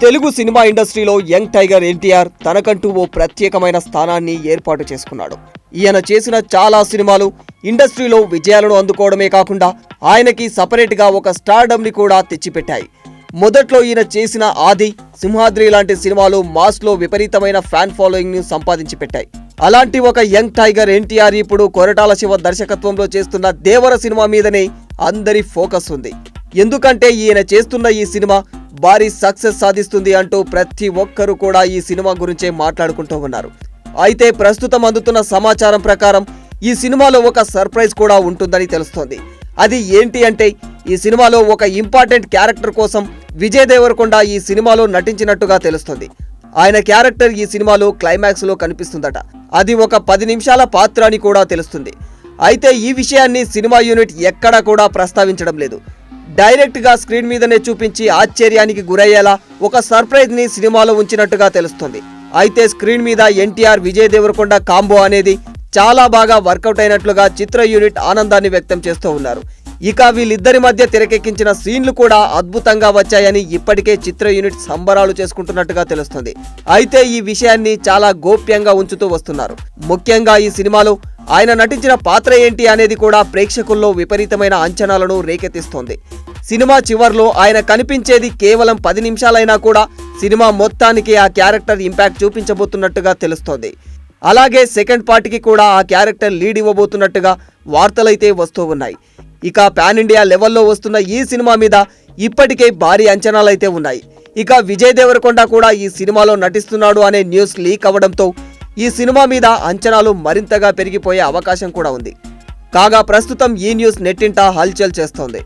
Telugu cinema ఇండస్ట్రీలో young tiger NTR తనకంటూ ఓ ప్రత్యేకమైన స్థానాన్ని ఏర్పాటు చేసుకున్నాడు. ఈయన చేసిన చాలా సినిమాలు ఇండస్ట్రీలో విజయాలను అందుకోవడమే కాకుండా ఆయనకి సపరేట్గా ఒక స్టార్డమ్ని కూడా తెచ్చిపెట్టాయి. మొదట్లో ఈయన చేసిన ఆది, సింహాద్రి లాంటి సినిమాలు మాస్లో విపరీతమైన ఫ్యాన్ ఫాలోయింగ్ని సంపాదించి పెట్టాయి. అలాంటి ఒక యంగ్ టైగర్ ఎన్టీఆర్ ఇప్పుడు కొరటాల శివ దర్శకత్వంలో చేస్తున్న దేవర సినిమా మీదనే అందరి ఫోకస్ ఉంది. ఎందుకంటే ఈయన చేస్తున్న ఈ సినిమా భారీ సక్సెస్ సాధిస్తుంది అంటూ ప్రతి ఒక్కరూ కూడా ఈ సినిమా గురించే మాట్లాడుకుంటూ ఉన్నారు. అయితే ప్రస్తుతం అందుతున్న సమాచారం ప్రకారం ఈ సినిమాలో ఒక సర్ప్రైజ్ కూడా ఉంటుందని తెలుస్తోంది. అది ఏంటి అంటే, ఈ సినిమాలో ఒక ఇంపార్టెంట్ క్యారెక్టర్ కోసం విజయ్ దేవరకొండ ఈ సినిమాలో నటించినట్టుగా తెలుస్తుంది. ఆయన క్యారెక్టర్ ఈ సినిమాలో క్లైమాక్స్ లో కనిపిస్తుందట. అది ఒక 10 నిమిషాల పాత్ర అని కూడా తెలుస్తుంది. అయితే ఈ విషయాన్ని సినిమా యూనిట్ ఎక్కడా కూడా ప్రస్తావించడం లేదు. డైరెక్ట్ గా స్క్రీన్ మీదనే చూపించి ఆశ్చర్యానికి గురయ్యేలా ఒక సర్ప్రైజ్ ని సినిమాలో ఉంచినట్టుగా తెలుస్తుంది. అయితే స్క్రీన్ మీద ఎన్టీఆర్ విజయ్ దేవరకొండ కాంబో అనేది చాలా బాగా వర్కౌట్ అయినట్లుగా చిత్ర యూనిట్ ఆనందాన్ని వ్యక్తం చేస్తూ ఉన్నారు. ఇక వీళ్ళిద్దరి మధ్య తెరకెక్కించిన సీన్లు కూడా అద్భుతంగా వచ్చాయని ఇప్పటికే చిత్ర యూనిట్ సంబరాలు చేసుకుంటున్నట్టుగా తెలుస్తుంది. అయితే ఈ విషయాన్ని చాలా గోప్యంగా ఉంచుతూ వస్తున్నారు. ముఖ్యంగా ఈ సినిమాలో ఆయన నటించిన పాత్ర ఏంటి అనేది కూడా ప్రేక్షకుల్లో విపరీతమైన అంచనాలను రేకెత్తిస్తోంది. సినిమా చివర్లో ఆయన కనిపించేది కేవలం 10 నిమిషాలైనా కూడా సినిమా మొత్తానికి ఆ క్యారెక్టర్ ఇంపాక్ట్ చూపించబోతున్నట్టుగా తెలుస్తోంది. అలాగే సెకండ్ పార్ట్కి కూడా ఆ క్యారెక్టర్ లీడ్ ఇవ్వబోతున్నట్టుగా వార్తలైతే వస్తూ ఉన్నాయి. ఇక పాన్ ఇండియా లెవెల్లో వస్తున్న ఈ సినిమా మీద ఇప్పటికే భారీ అంచనాలైతే ఉన్నాయి. ఇక విజయ్ దేవరకొండ కూడా ఈ సినిమాలో నటిస్తున్నాడు అనే న్యూస్ లీక్ అవ్వడంతో ఈ సినిమా మీద అంచనాలు మరింతగా పెరిగిపోయే అవకాశం కూడా ఉంది. కాగా ప్రస్తుతం ఈ న్యూస్ నెట్టింట హల్చల్ చేస్తోంది.